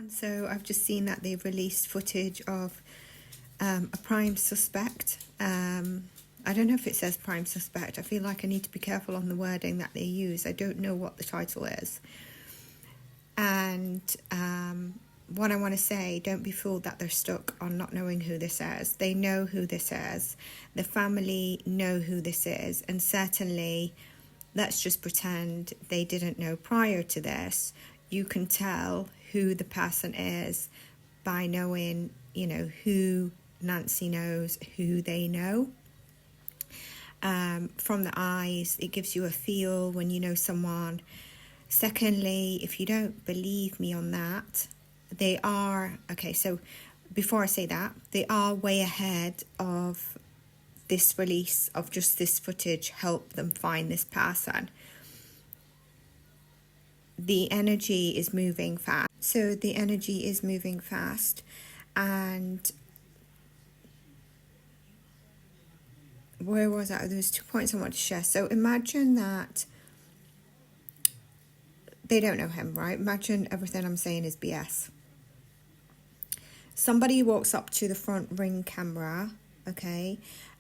So I've just seen that they've released footage of a prime suspect. I don't know if it says prime suspect. I feel like I need to be careful on the wording that they use. I don't know what the title is. And what I want to say, don't be fooled that they're stuck on not knowing who this is. They know who this is. The family know who this is. And certainly, let's just pretend they didn't know prior to this. You can tell who the person is by knowing, who Nancy knows, who they know. From the eyes, it gives you a feel when you know someone. Secondly, if you don't believe me on that, they are, okay, so before I say that, they are way ahead of this release of just this footage, help them find this person. The energy is moving fast. So the energy is moving fast, and where was I? There's 2 points I want to share. So imagine that they don't know him, right? Imagine everything I'm saying is BS. Somebody walks up to the front ring camera, okay,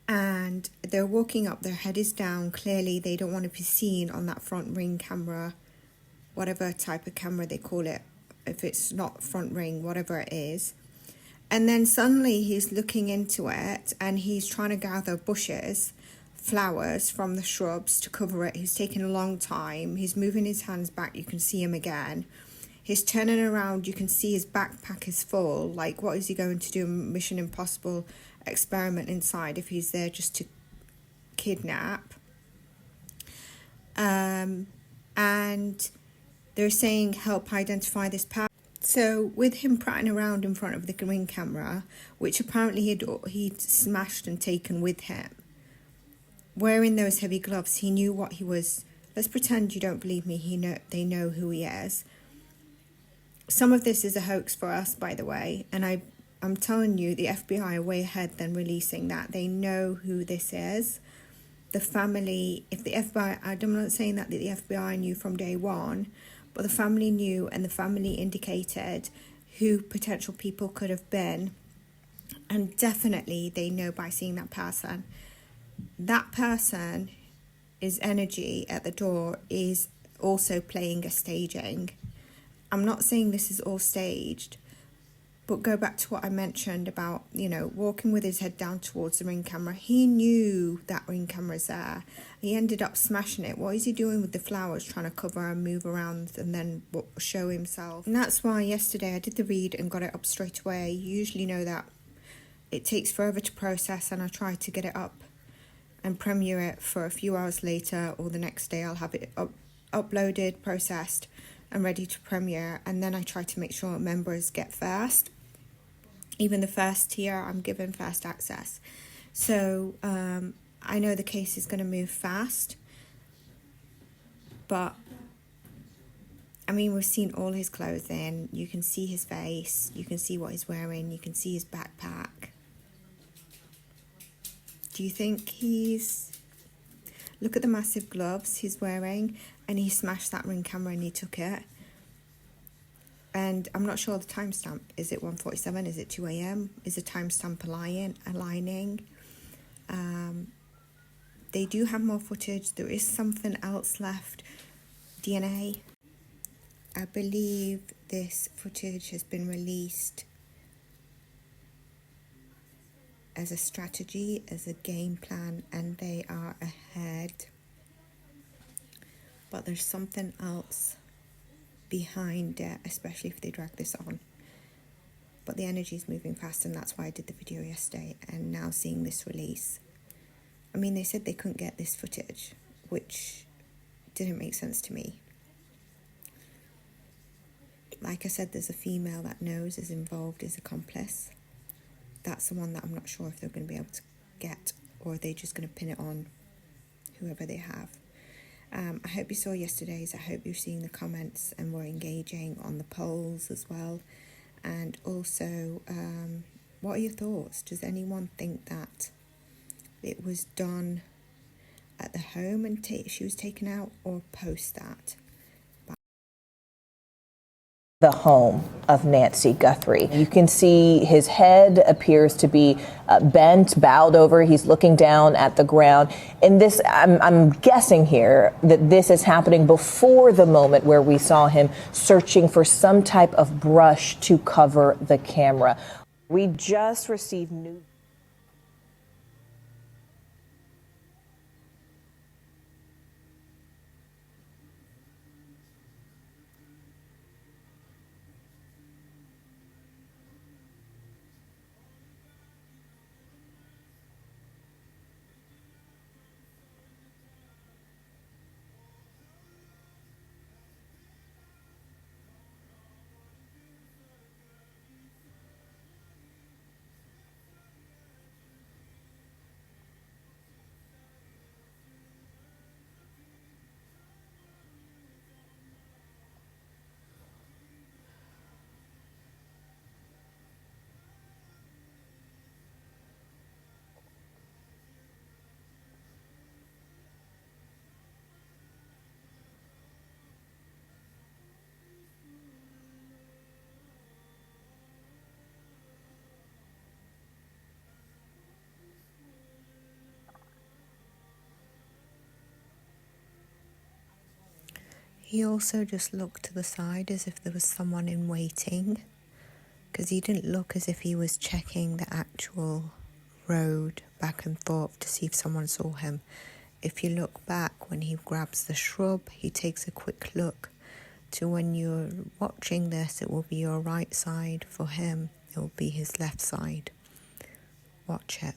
and they're walking up, their head is down. Clearly, they don't want to be seen on that front ring camera, whatever type of camera they call it, if it's not front ring, whatever it is. And then suddenly he's looking into it and he's trying to gather bushes, flowers from the shrubs to cover it. He's taking a long time. He's moving his hands back. You can see him again. He's turning around. You can see his backpack is full. Like, what is he going to do? Mission Impossible experiment inside if he's there just to kidnap. And they're saying help identify this person. So with him prattling around in front of the ring camera, which apparently he'd smashed and taken with him, wearing those heavy gloves, he knew what he was. Let's pretend you don't believe me. They know who he is. Some of this is a hoax for us, by the way, and I'm telling you, the FBI are way ahead than releasing that. They know who this is. The family, if the FBI, I'm not saying that the FBI knew from day one, but the family knew, and the family indicated who potential people could have been. And definitely they know by seeing that person. That person, his energy at the door is also playing a staging. I'm not saying this is all staged, but go back to what I mentioned about, walking with his head down towards the ring camera. He knew that ring camera's there. He ended up smashing it. What is he doing with the flowers, trying to cover and move around and then show himself? And that's why yesterday I did the read and got it up straight away. You usually know that it takes forever to process, and I try to get it up and premiere it for a few hours later, or the next day I'll have it uploaded, processed, and ready to premiere. And then I try to make sure members get first. Even the first tier, I'm given first access. So I know the case is going to move fast. But, I mean, we've seen all his clothing. You can see his face. You can see what he's wearing. You can see his backpack. Do you think look at the massive gloves he's wearing, and he smashed that ring camera and he took it. And I'm not sure the timestamp. Is it 1:47? Is it 2 a.m.? Is the timestamp aligning? They do have more footage. There is something else left. DNA. I believe this footage has been released as a strategy, as a game plan, and they are ahead. But there's something else behind it, especially if they drag this on. But the energy is moving fast, and that's why I did the video yesterday. And now seeing this release, I mean, they said they couldn't get this footage, which didn't make sense to me. Like I said, there's a female that knows, is involved, is accomplice. That's the one that I'm not sure if they're going to be able to get, or are they just going to pin it on whoever they have. I hope you saw yesterday's. I hope you're seeing the comments and we're engaging on the polls as well. And also, what are your thoughts? Does anyone think that it was done at the home and she was taken out, or post that? The home of Nancy Guthrie. You can see his head appears to be bent, bowed over. He's looking down at the ground. And this, I'm guessing here that this is happening before the moment where we saw him searching for some type of brush to cover the camera. We just received news. He also just looked to the side as if there was someone in waiting, because he didn't look as if he was checking the actual road back and forth to see if someone saw him. If you look back when he grabs the shrub, he takes a quick look to when you're watching this, it will be your right side. For him, it will be his left side. Watch it.